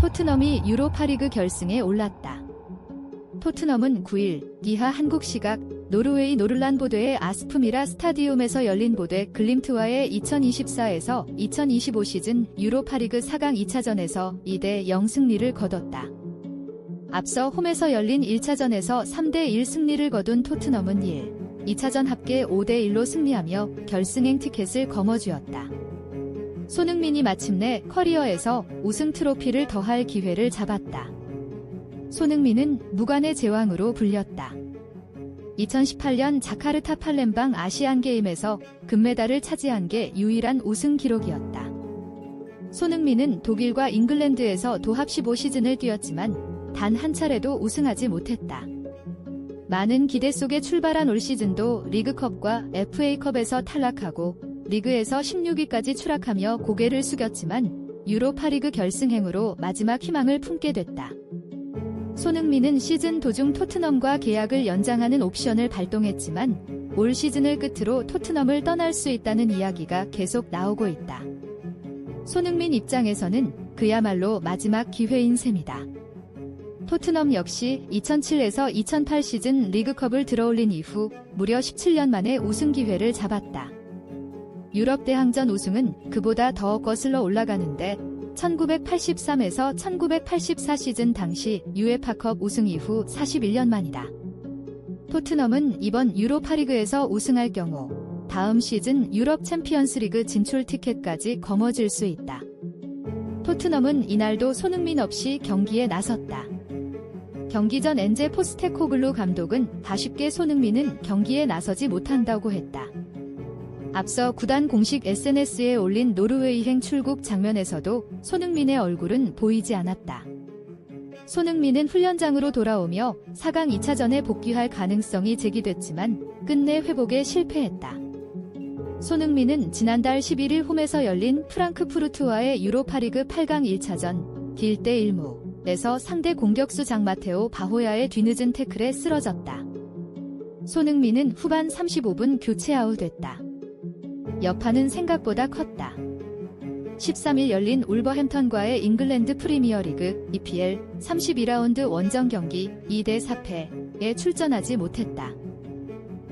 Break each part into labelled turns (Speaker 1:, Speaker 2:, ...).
Speaker 1: 토트넘이 유로파리그 결승에 올랐다. 토트넘은 9일 이하 한국 시각 노르웨이 노를란보드의 아스프미라 스타디움에서 열린 보드 글림트와의 2024에서 2025 시즌 유로파리그 4강 2차전에서 2대0 승리를 거뒀다. 앞서 홈에서 열린 1차전에서 3대1 승리를 거둔 토트넘은 2차전 합계 5대1로 승리하며 결승행 티켓을 거머쥐었다. 손흥민이 마침내 커리어에서 우승 트로피를 더할 기회를 잡았다. 손흥민은 무관의 제왕으로 불렸다. 2018년 자카르타 팔렘방 아시안게임에서 금메달을 차지한 게 유일한 우승 기록이었다. 손흥민은 독일과 잉글랜드에서 도합 15시즌을 뛰었지만 단 한 차례도 우승하지 못했다. 많은 기대 속에 출발한 올 시즌도 리그컵과 FA컵에서 탈락하고 리그에서 16위까지 추락하며 고개를 숙였지만 유로파리그 결승행으로 마지막 희망을 품게 됐다. 손흥민은 시즌 도중 토트넘과 계약을 연장하는 옵션을 발동했지만 올 시즌을 끝으로 토트넘을 떠날 수 있다는 이야기가 계속 나오고 있다. 손흥민 입장에서는 그야말로 마지막 기회인 셈이다. 토트넘 역시 2007에서 2008 시즌 리그컵을 들어올린 이후 무려 17년 만에 우승 기회를 잡았다. 유럽 대항전 우승은 그보다 더 거슬러 올라가는데 1983에서 1984 시즌 당시 유에파컵 우승 이후 41년 만이다. 토트넘은 이번 유로파리그에서 우승할 경우 다음 시즌 유럽 챔피언스리그 진출 티켓까지 거머쥘 수 있다. 토트넘은 이날도 손흥민 없이 경기에 나섰다. 경기 전 엔제 포스테코글루 감독은 아쉽게 손흥민은 경기에 나서지 못한다고 했다. 앞서 구단 공식 SNS에 올린 노르웨이행 출국 장면에서도 손흥민의 얼굴은 보이지 않았다. 손흥민은 훈련장으로 돌아오며 4강 2차전에 복귀할 가능성이 제기됐지만 끝내 회복에 실패했다. 손흥민은 지난달 11일 홈에서 열린 프랑크푸르트와의 유로파리그 8강 1차전 딜대1무에서 상대 공격수 장마테오 바호야의 뒤늦은 태클에 쓰러졌다. 손흥민은 후반 35분 교체 아웃됐다. 여파는 생각보다 컸다. 13일 열린 울버햄턴과의 잉글랜드 프리미어리그 EPL 32라운드 원정 경기 2대4패에 출전하지 못했다.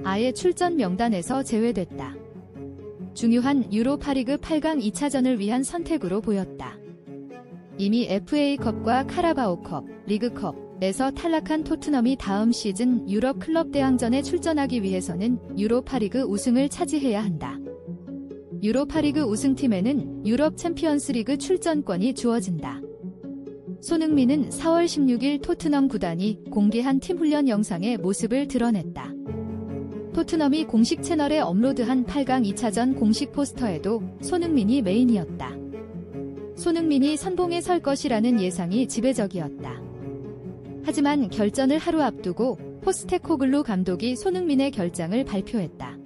Speaker 1: 아예 출전 명단에서 제외됐다. 중요한 유로파리그 8강 2차전을 위한 선택으로 보였다. 이미 FA컵과 카라바오컵, 리그컵에서 탈락한 토트넘이 다음 시즌 유럽 클럽 대항전에 출전하기 위해서는 유로파리그 우승을 차지해야 한다. 유로파리그 우승팀에는 유럽 챔피언스리그 출전권이 주어진다. 손흥민은 4월 16일 토트넘 구단이 공개한 팀 훈련 영상의 모습을 드러냈다. 토트넘이 공식 채널에 업로드한 8강 2차전 공식 포스터에도 손흥민이 메인이었다. 손흥민이 선봉에 설 것이라는 예상이 지배적이었다. 하지만 결전을 하루 앞두고 포스테코글루 감독이 손흥민의 결장을 발표했다.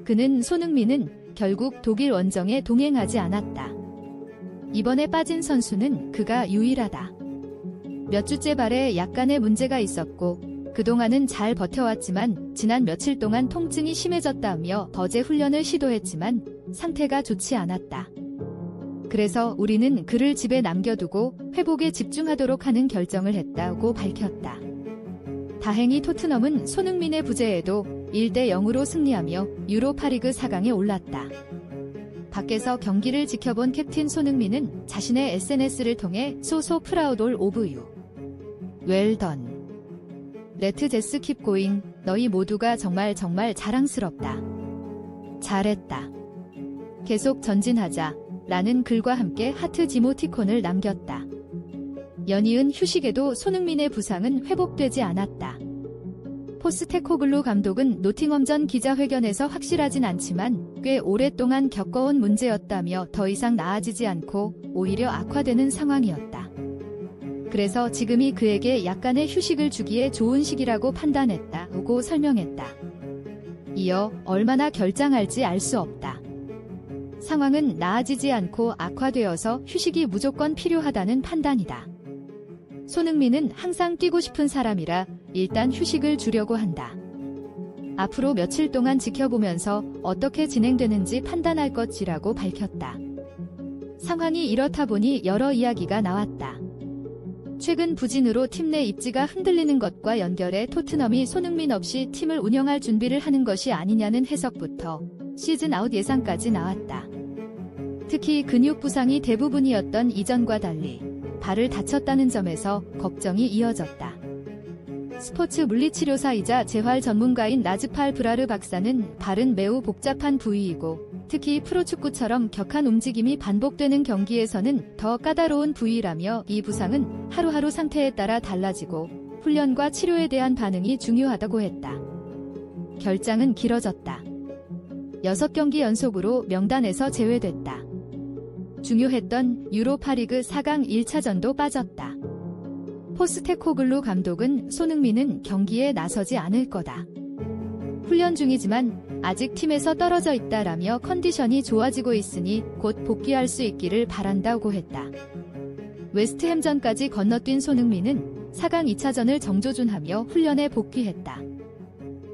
Speaker 1: 그는 손흥민은 결국 독일 원정에 동행하지 않았다. 이번에 빠진 선수는 그가 유일하다. 몇 주째 발에 약간의 문제가 있었고 그동안은 잘 버텨왔지만 지난 며칠 동안 통증이 심해졌다며 어제 훈련을 시도했지만 상태가 좋지 않았다. 그래서 우리는 그를 집에 남겨두고 회복에 집중하도록 하는 결정을 했다고 밝혔다. 다행히 토트넘은 손흥민의 부재에도 1대0으로 승리하며 유로파리그 4강에 올랐다. 밖에서 경기를 지켜본 캡틴 손흥민은 자신의 SNS를 통해 소소 프라우돌 오브 유. 웰던. 레트 제스 킵 고잉. 너희 모두가 정말 자랑스럽다. 잘했다. 계속 전진하자. 라는 글과 함께 하트 지모티콘을 남겼다. 연이은 휴식에도 손흥민의 부상은 회복되지 않았다. 포스테코글루 감독은 노팅엄전 기자회견에서 확실하진 않지만 꽤 오랫동안 겪어온 문제였다며 더 이상 나아지지 않고 오히려 악화되는 상황이었다. 그래서 지금이 그에게 약간의 휴식을 주기에 좋은 시기라고 판단했다고 설명했다. 이어 얼마나 결장할지 알 수 없다. 상황은 나아지지 않고 악화되어서 휴식이 무조건 필요하다는 판단이다. 손흥민은 항상 뛰고 싶은 사람이라 일단 휴식을 주려고 한다. 앞으로 며칠 동안 지켜보면서 어떻게 진행되는지 판단할 것이라고 밝혔다. 상황이 이렇다 보니 여러 이야기가 나왔다. 최근 부진으로 팀 내 입지가 흔들리는 것과 연결해 토트넘이 손흥민 없이 팀을 운영할 준비를 하는 것이 아니냐는 해석부터 시즌 아웃 예상까지 나왔다. 특히 근육 부상이 대부분이었던 이전과 달리 발을 다쳤다는 점에서 걱정이 이어졌다. 스포츠 물리치료사이자 재활 전문가인 라즈팔 브라르 박사는 발은 매우 복잡한 부위이고 특히 프로축구처럼 격한 움직임이 반복되는 경기에서는 더 까다로운 부위라며 이 부상은 하루하루 상태에 따라 달라지고 훈련과 치료에 대한 반응이 중요하다고 했다. 결장은 길어졌다. 6경기 연속으로 명단에서 제외됐다. 중요했던 유로파리그 4강 1차전도 빠졌다. 포스테코글루 감독은 손흥민은 경기에 나서지 않을 거다. 훈련 중이지만 아직 팀에서 떨어져 있다라며 컨디션이 좋아지고 있으니 곧 복귀할 수 있기를 바란다고 했다. 웨스트햄전까지 건너뛴 손흥민은 4강 2차전을 정조준하며 훈련에 복귀했다.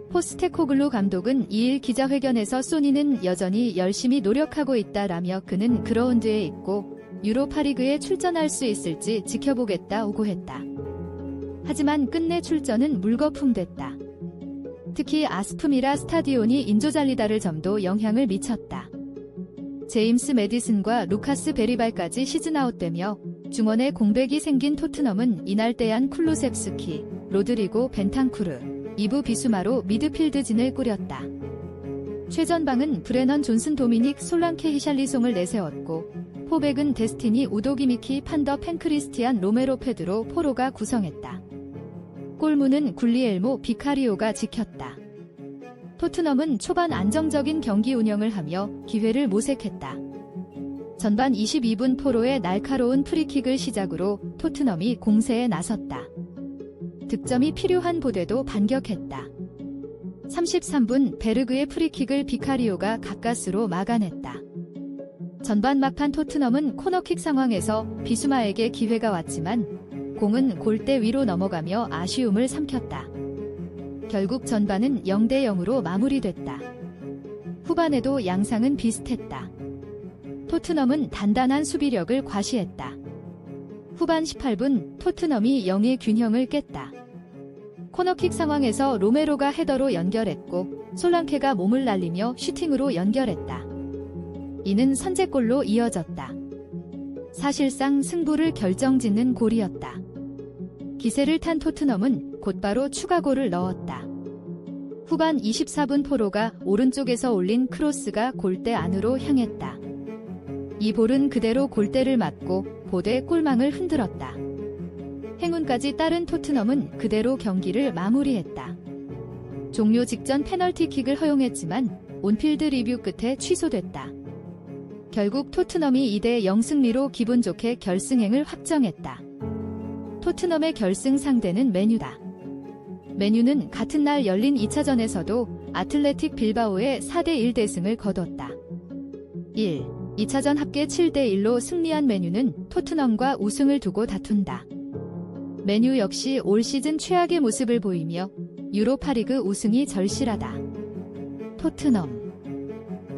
Speaker 1: 포스테코글루 감독은 2일 기자회견에서 소니는 여전히 열심히 노력하고 있다라며 그는 그라운드에 있고 유로파리그에 출전할 수 있을지 지켜보겠다고 했다. 하지만 끝내 출전은 물거품됐다. 특히 아스프미라 스타디온이 인조잘리다를 점도 영향을 미쳤다. 제임스 매디슨과 루카스 베리발까지 시즌아웃되며 중원에 공백이 생긴 토트넘은 이날 데얀 쿨루셉스키, 로드리고 벤탄쿠르, 이브 비수마로 미드필드진을 꾸렸다. 최전방은 브레넌 존슨 도미닉 솔랑케 히샬리송을 내세웠고 포백은 데스티니 우도기미키 판더 펜크리스티안 로메로 페드로 포로가 구성했다. 골문은 굴리엘모 비카리오가 지켰다. 토트넘은 초반 안정적인 경기 운영을 하며 기회를 모색했다. 전반 22분 포로의 날카로운 프리킥을 시작으로 토트넘이 공세에 나섰다. 득점이 필요한 보대도 반격했다. 33분 베르그의 프리킥을 비카리오가 가까스로 막아냈다. 전반 막판 토트넘은 코너킥 상황에서 비수마에게 기회가 왔지만 공은 골대 위로 넘어가며 아쉬움을 삼켰다. 결국 전반은 0대0으로 마무리됐다. 후반에도 양상은 비슷했다. 토트넘은 단단한 수비력을 과시했다. 후반 18분 토트넘이 0의 균형을 깼다. 코너킥 상황에서 로메로가 헤더로 연결했고 솔랑케가 몸을 날리며 슈팅으로 연결했다. 이는 선제골로 이어졌다. 사실상 승부를 결정짓는 골이었다. 기세를 탄 토트넘은 곧바로 추가골을 넣었다. 후반 24분 포로가 오른쪽에서 올린 크로스가 골대 안으로 향했다. 이 볼은 그대로 골대를 맞고 보대 골망을 흔들었다. 행운까지 따른 토트넘은 그대로 경기를 마무리했다. 종료 직전 페널티킥을 허용했지만 온필드 리뷰 끝에 취소됐다. 결국 토트넘이 2대0 승리로 기분 좋게 결승행을 확정했다. 토트넘의 결승 상대는 맨유다. 맨유는 같은 날 열린 2차전에서도 아틀레틱 빌바오의 4대1 대승을 거뒀다. 1. 2차전 합계 7대1로 승리한 맨유는 토트넘과 우승을 두고 다툰다. 맨유 역시 올 시즌 최악의 모습을 보이며 유로파리그 우승이 절실하다. 토트넘